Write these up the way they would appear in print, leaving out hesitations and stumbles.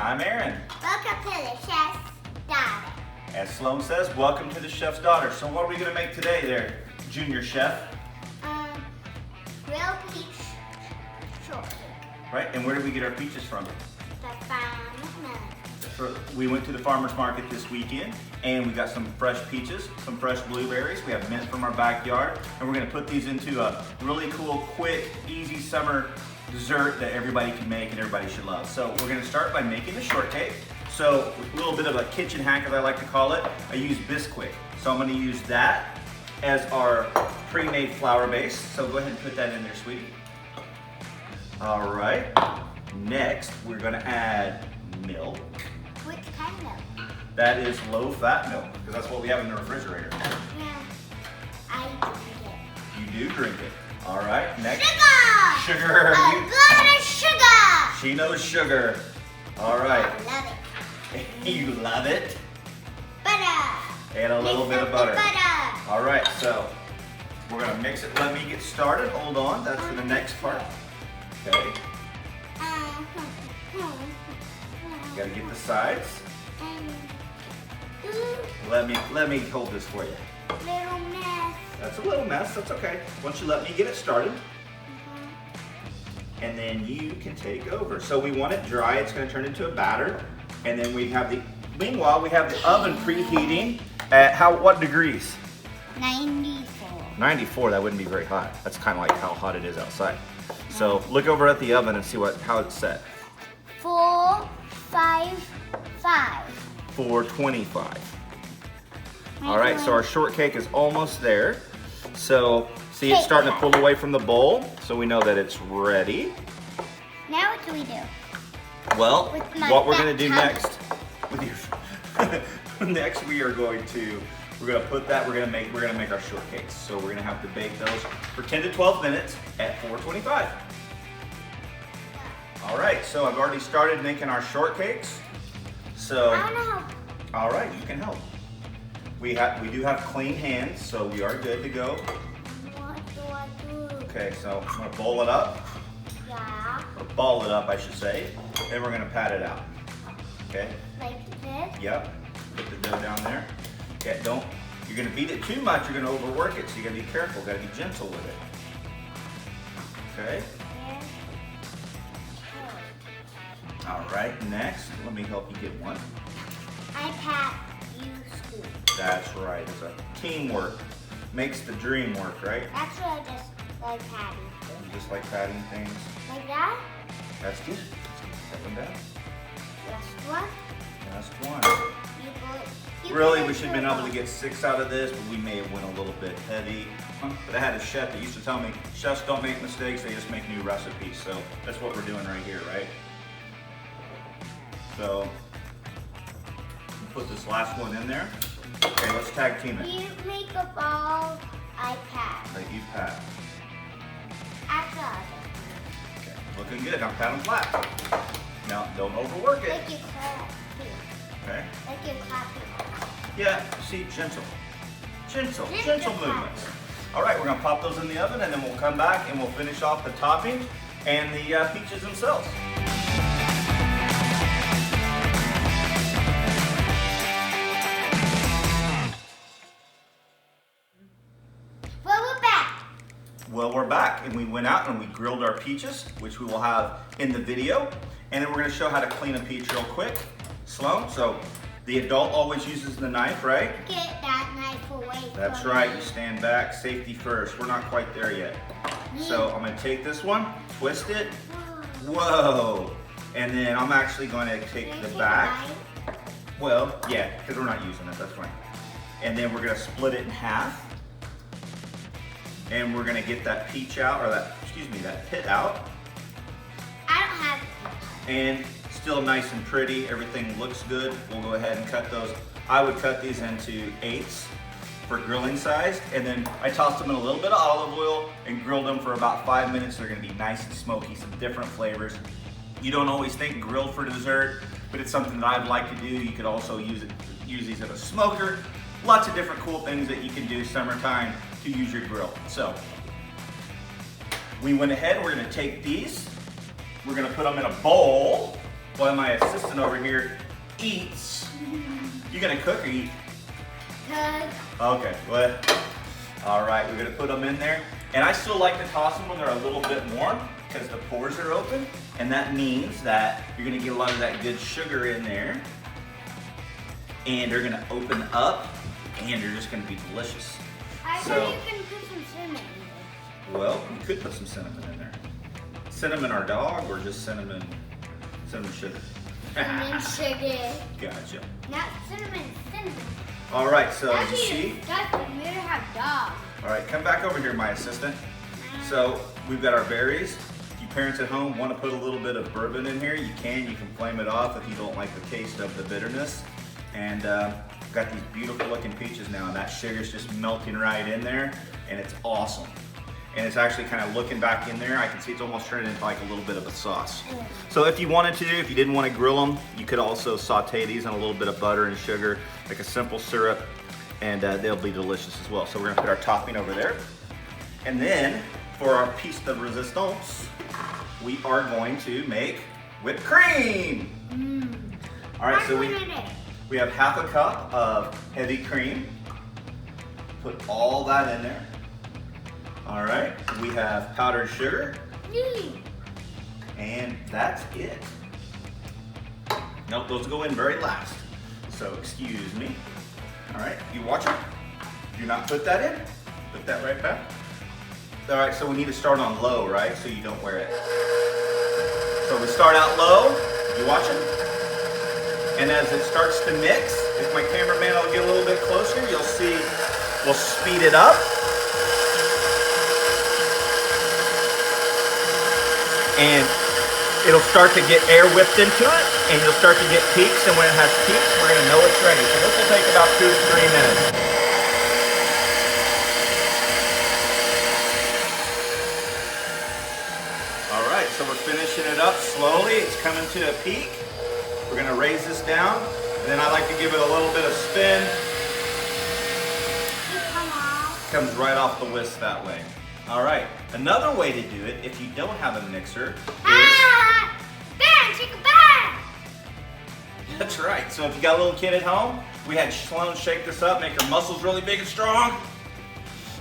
I'm Aaron. Welcome to the Chef's Daughter. As Sloan says, welcome to the Chef's Daughter. So what are we going to make today there, Junior Chef? Grilled peach shortcake. Right, and where did we get our peaches from? The farmer's market. We went to the farmer's market this weekend and we got some fresh peaches, some fresh blueberries. We have mint from our backyard, and we're going to put these into a really cool, quick, easy summer dessert that everybody can make and everybody should love. So we're going to start by making the shortcake. So a little bit of a kitchen hack, as I like to call it, I use Bisquick. So I'm going to use that as our pre-made flour base. So go ahead and put that in there, sweetie. All right. Next, we're going to add milk. Which kind of milk? That is low-fat milk, because that's what we have in the refrigerator. Yeah, I drink it. You do drink it. All right, next. Sugar! Sugar. A lot of sugar! She knows sugar. All right. I love it. You love it? Butter! And a little bit of butter. Butter! All right, so we're gonna mix it. Let me get started. Hold on, that's for the next part. Okay, gotta get the sides. Let me hold this for you. Little mess. That's a little mess, that's okay. Once you let me get it started, and then you can take over. So we want it dry, it's gonna turn into a batter. And then meanwhile, we have the oven preheating at what degrees? 94. 94, that wouldn't be very hot. That's kind of like how hot it is outside. So look over at the oven and see how it's set. 455. 425. All right, so our shortcake is almost there. So see, it's starting to pull away from the bowl, so we know that it's ready. Now what do we do? Well, what we're gonna do tummy. next, next we're gonna put that, we're gonna make our shortcakes. So we're gonna have to bake those for 10 to 12 minutes at 425. All right, so I've already started making our shortcakes. So, I wanna help. all right, you can help. We do have clean hands, so we are good to go. What do I do? Okay, so I'm gonna bowl it up, Yeah. or ball it up, I should say. Then we're gonna pat it out. Okay. Like this? Yep. Put the dough down there. Okay, you're gonna beat it too much, you're gonna overwork it, so you gotta be careful, gotta be gentle with it. Okay. All right, next, let me help you get one. I pat, you scoop. That's right, it's a teamwork. Makes the dream work, right? That's what I just like patting. You just like patting things. Like that? That's good. Up and down. Last one. Last one. You Really, we should have been able to get 6 out of this, but we may have went a little bit heavy. But I had a chef that used to tell me, chefs don't make mistakes, they just make new recipes. So that's what we're doing right here, right? So, put this last one in there. Okay, let's tag team it. You make a ball, I pat. Like you pat. After I Okay, looking good. Now pat them flat. Now, don't overwork it. like you clap here. Okay. Like you clap here. Yeah, see, gentle Gentle movements. All right, we're gonna pop those in the oven, and then we'll come back and we'll finish off the topping and the peaches themselves. Well, we're back, and we went out and we grilled our peaches, which we will have in the video. And then we're gonna show how to clean a peach real quick. Sloan, so the adult always uses the knife, right? Get that knife away That's from right, me. you stand back, safety first. We're not quite there yet. So I'm gonna take this one, twist it, whoa. And then I'm actually gonna take the back. Well, yeah, because we're not using it, that's fine. And then we're gonna split it in half. And we're gonna get that peach out, or that pit out. I don't have. And still nice and pretty, everything looks good. We'll go ahead and cut those. I would cut these into 8s for grilling size. And then I tossed them in a little bit of olive oil and grilled them for about 5 minutes. They're gonna be nice and smoky, some different flavors. You don't always think grilled for dessert, but it's something that I'd like to do. You could also use these in a smoker. Lots of different cool things that you can do summertime to use your grill. So we went ahead, we're gonna take these, we're gonna put them in a bowl, while my assistant over here eats. You gonna cook or eat? Okay, well, all right, we're gonna put them in there. And I still like to toss them when they're a little bit warm because the pores are open. And that means that you're gonna get a lot of that good sugar in there. And they're gonna open up and they're just gonna be delicious. I thought you can put some cinnamon in there. Well, you could put some cinnamon in there. Cinnamon our dog or just cinnamon sugar? Cinnamon sugar. Gotcha. Not cinnamon. All right, so as you see. That's when we have dogs. All right, come back over here, my assistant. So we've got our berries. If you parents at home want to put a little bit of bourbon in here, you can flame it off if you don't like the taste of the bitterness. And we've got these beautiful looking peaches now, and that sugar's just melting right in there, and it's awesome. And it's actually kind of looking back in there. I can see it's almost turning into like a little bit of a sauce. So if you wanted to, if you didn't want to grill them, you could also saute these on a little bit of butter and sugar, like a simple syrup, and they'll be delicious as well. So we're gonna put our topping over there. And then for our piece de resistance, we are going to make whipped cream. All right, so we have half a cup of heavy cream. Put all that in there. All right, we have powdered sugar. And that's it. Nope, those go in very last. So excuse me. All right, you watch it. Do not put that in. Put that right back. All right, so we need to start on low, right? So you don't wear it. So we start out low, you watch it. And as it starts to mix, if my cameraman will get a little bit closer, you'll see we'll speed it up. And it'll start to get air whipped into it, and you'll start to get peaks, and when it has peaks, we're gonna know it's ready. So this will take about 2 to 3 minutes. All right, so we're finishing it up slowly. It's coming to a peak. We're gonna raise this down, and then I like to give it a little bit of spin. Comes right off the whisk that way. All right, another way to do it, if you don't have a mixer, that's right. So if you got a little kid at home, we had Sloan shake this up, make her muscles really big and strong.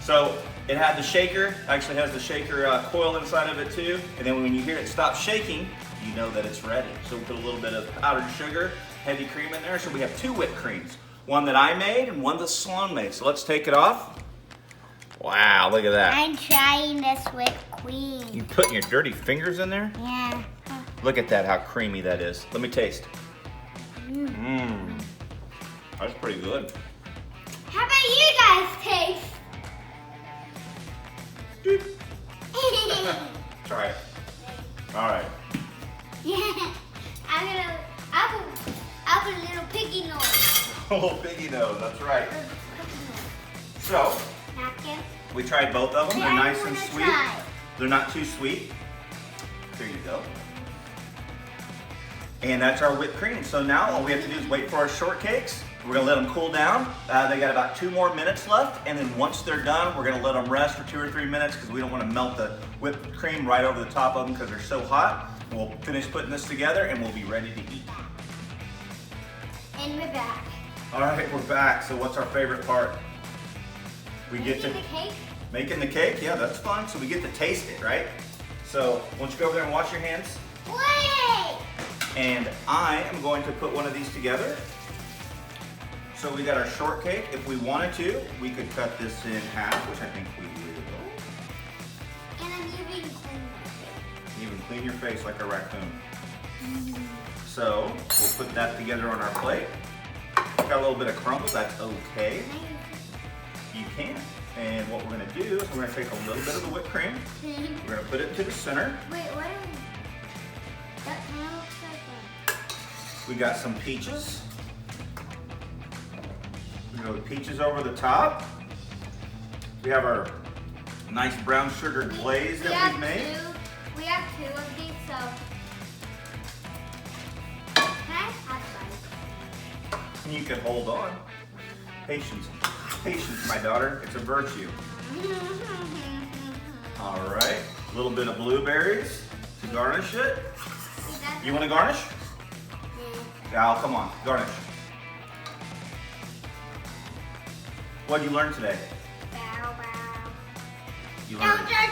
So it had the shaker, actually has the shaker coil inside of it too. And then when you hear it stop shaking, you know that it's ready. So we put a little bit of powdered sugar, heavy cream in there. So we have 2 whipped creams, one that I made and one that Sloan made. So let's take it off. Wow, look at that. I'm trying this whipped cream. You putting your dirty fingers in there? Yeah. Look at that, how creamy that is. Let me taste. That's pretty good. How about you guys taste? Try it. All right. Yeah. I'll put a little piggy nose. Oh, piggy nose, that's right. So, Napkin. we tried both of them. They're nice and sweet. Try. They're not too sweet. There you go. And that's our whipped cream. So now all we have to do is wait for our shortcakes. We're gonna let them cool down. They got about 2 more minutes left. And then once they're done, we're gonna let them rest for 2 or 3 minutes because we don't wanna melt the whipped cream right over the top of them because they're so hot. We'll finish putting this together and we'll be ready to eat. And we're back. All right, we're back. So what's our favorite part? We get to the cake? Making the cake, yeah, that's fun. So we get to taste it, right? So why don't you go over there and wash your hands? Wait! And I am going to put one of these together. So we got our shortcake. If we wanted to, we could cut this in half, which I think we will. And I'm even clean my face. You can clean your face like a raccoon. So we'll put that together on our plate. Got a little bit of crumble, that's okay. You can. And what we're gonna do is we're gonna take a little bit of the whipped cream. We're gonna put it to the center. Wait, what are we? That kind of looks like We got some peaches. We go with peaches over the top. We have our nice brown sugar glaze that we've made. We have 2 of these, so. Can I have one? And you can hold on. Patience. Patience, my daughter. It's a virtue. All right. A little bit of blueberries to garnish it. You want to garnish? Al, come on, garnish. What did you learn today? Bow, bow. You Don't learned. judge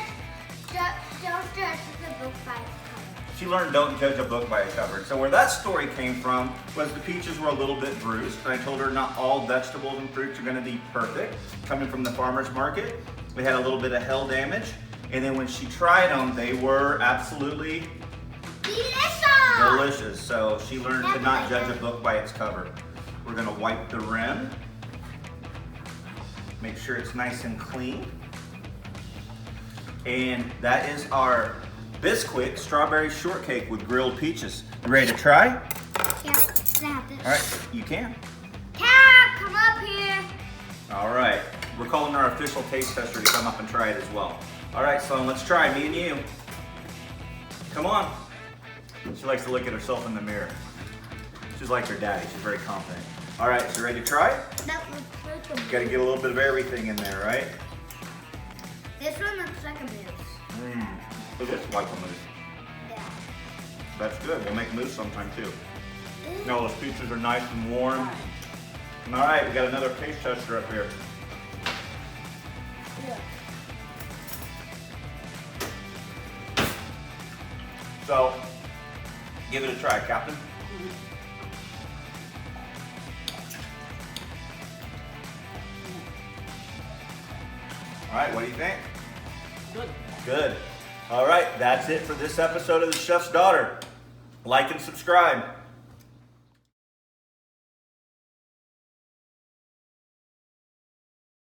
the book by its cover. She learned don't judge a book by its cover. So where that story came from was the peaches were a little bit bruised, and I told her not all vegetables and fruits are going to be perfect. Coming from the farmer's market, they had a little bit of hail damage, and then when she tried them, they were absolutely delicious. So she learned to not judge a book by its cover. We're going to wipe the rim, make sure it's nice and clean. And that is our Bisquick strawberry shortcake with grilled peaches. You ready to try? Yeah, I have this. All right, you can. Cap, come up here. All right, we're calling our official taste tester to come up and try it as well. All right, Sloan, let's try, me and you. Come on. She likes to look at herself in the mirror. She's like her daddy, she's very confident. All right, so ready to try? That looks like a Got to get a little bit of everything in there, right? This one looks like a moose. It is like a mousse. Yeah. That's good, we'll make mousse sometime too. No, those peaches are nice and warm. All right, we got another taste tester up here. Yeah. So, give it a try, Captain. All right, what do you think? Good. Good. All right, that's it for this episode of The Chef's Daughter. Like and subscribe.